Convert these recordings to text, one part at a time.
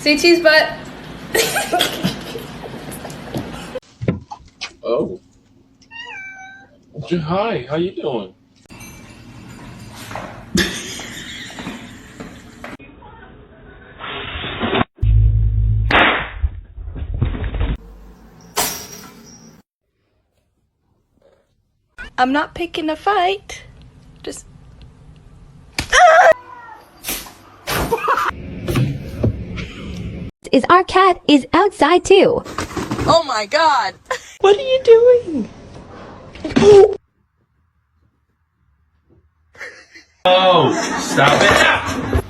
Say cheese butt. Oh. Hi, how you doing? I'm not picking a fight. Just. Is our cat is outside too. Oh my god. What are you doing? Oh, stop it.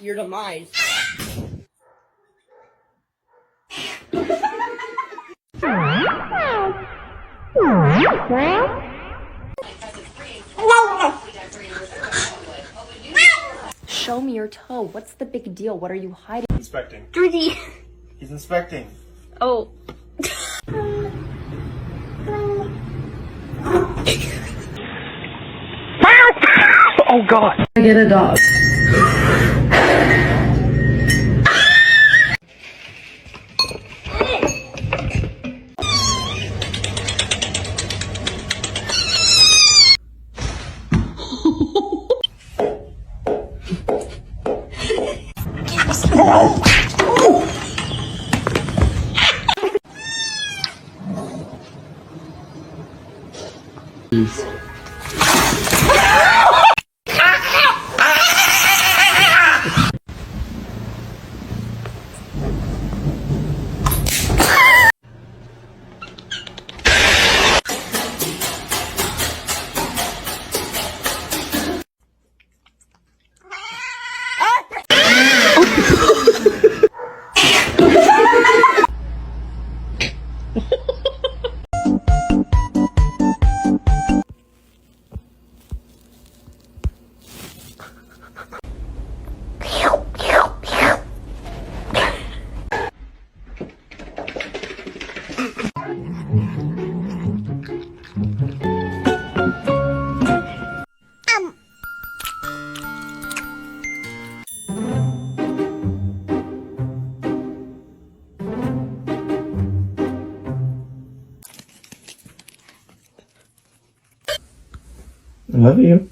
Your demise. Show me your toe. What's the big deal? What are you hiding? Inspecting. Georgie. He's inspecting. Oh. Oh God. I get a dog. I love you.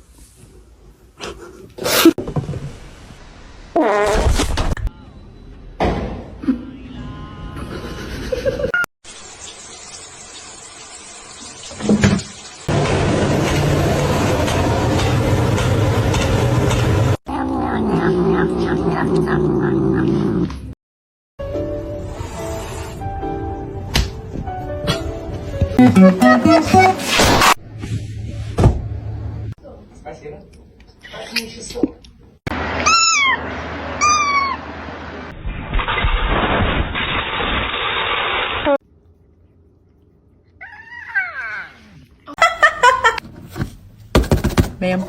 Ma'am.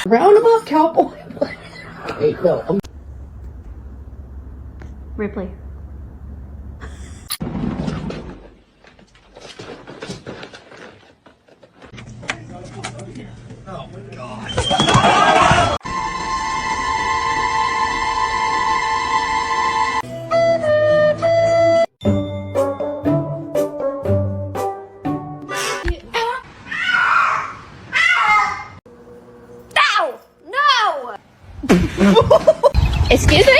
Roundabout cowboy. Hey, no. Ripley. Excuse me?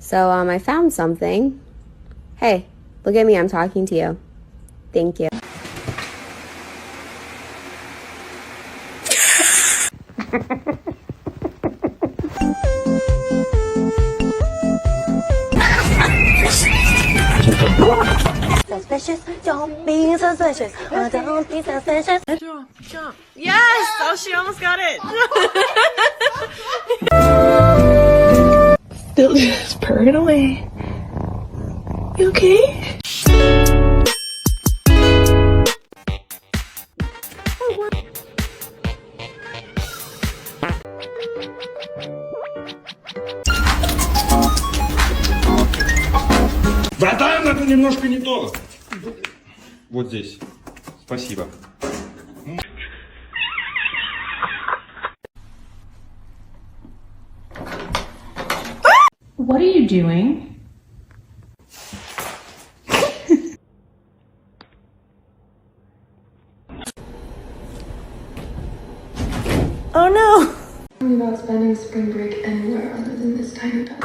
So, I found something. Hey, look at me, I'm talking to you. Thank you. Suspicious, don't be suspicious. Don't be suspicious. Jump. Yes! Oh, she almost got it. Still just purring away. You okay? Да, это немножко не то. Вот здесь. Спасибо. What are you doing? Oh no! Thinking about spending spring break anywhere other than this tiny town.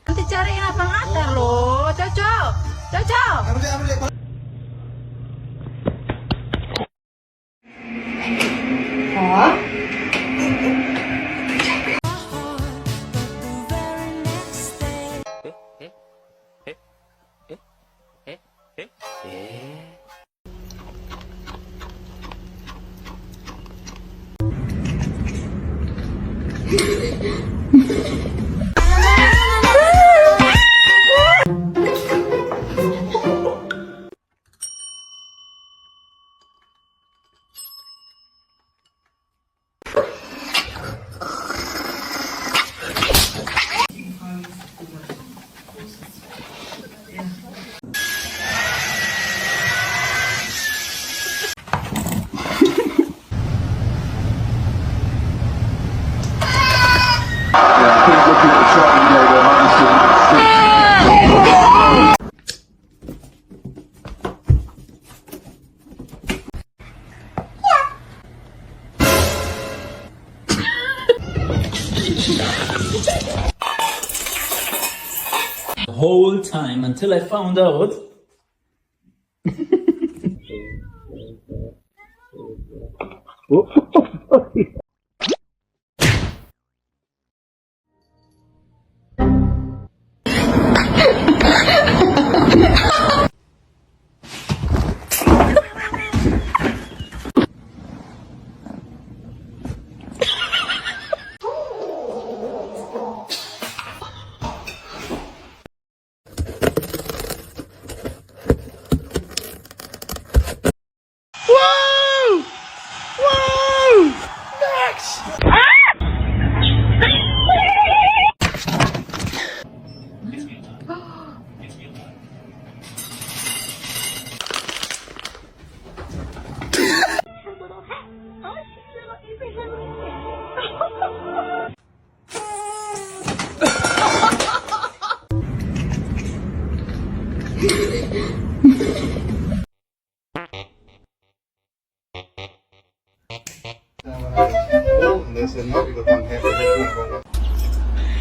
Nanti cariin abang Atar loh, Cocok, Cocok. The whole time until I found out.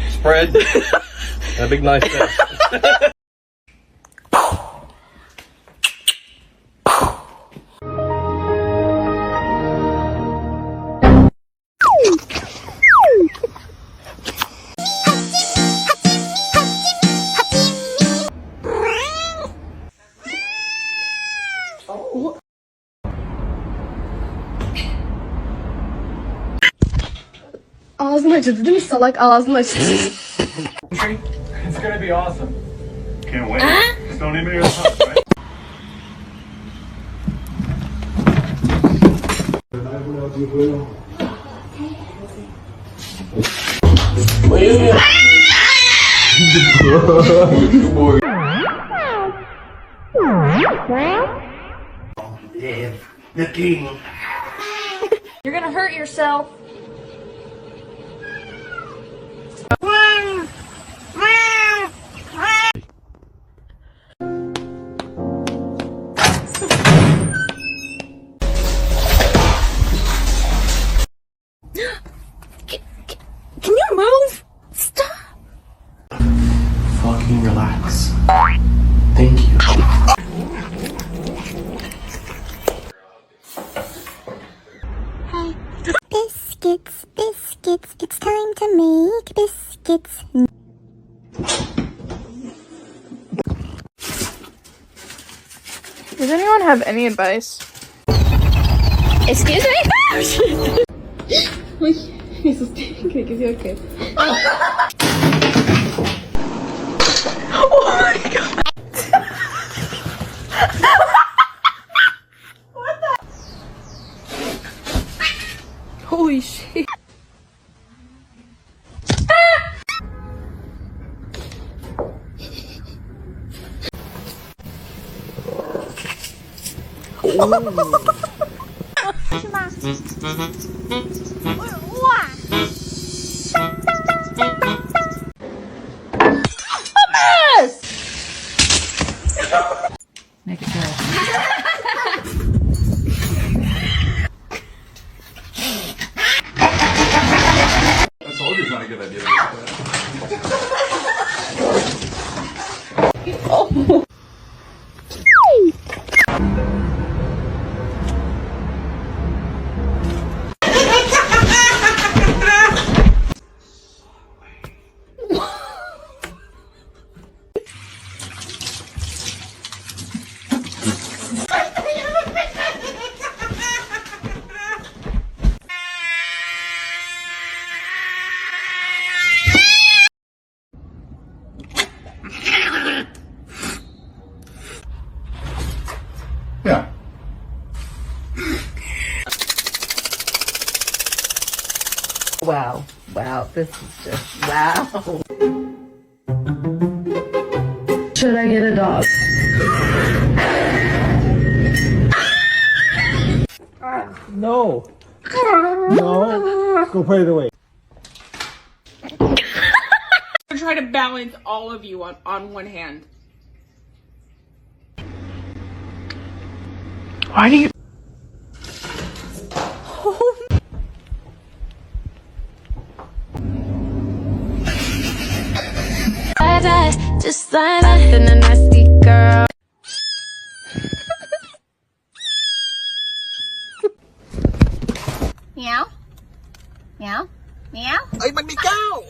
Spread. And a big nice fish. Ağzını açıldı değil mi salak? Ağzını açıldı. It's gonna be awesome. Can't wait. Just don't even touch, right? The king. You're gonna hurt yourself. Can you move? Stop. Fucking relax. Thank you. Hey, this Biscuits, it's time to make biscuits. Does anyone have any advice? Excuse me? Holy shit. Make it good. I told you it's not a good idea. Yeah. Wow. Wow. This is just wow. Should I get a dog? No. No. Go put it away. I'm gonna try to balance all of you on one hand. Why do you? Just like that, and a nasty girl. Meow? Meow? Meow? Ay, mag-ikaw!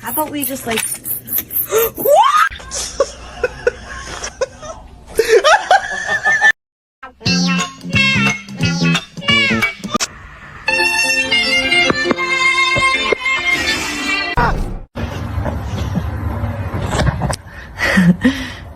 How about we just like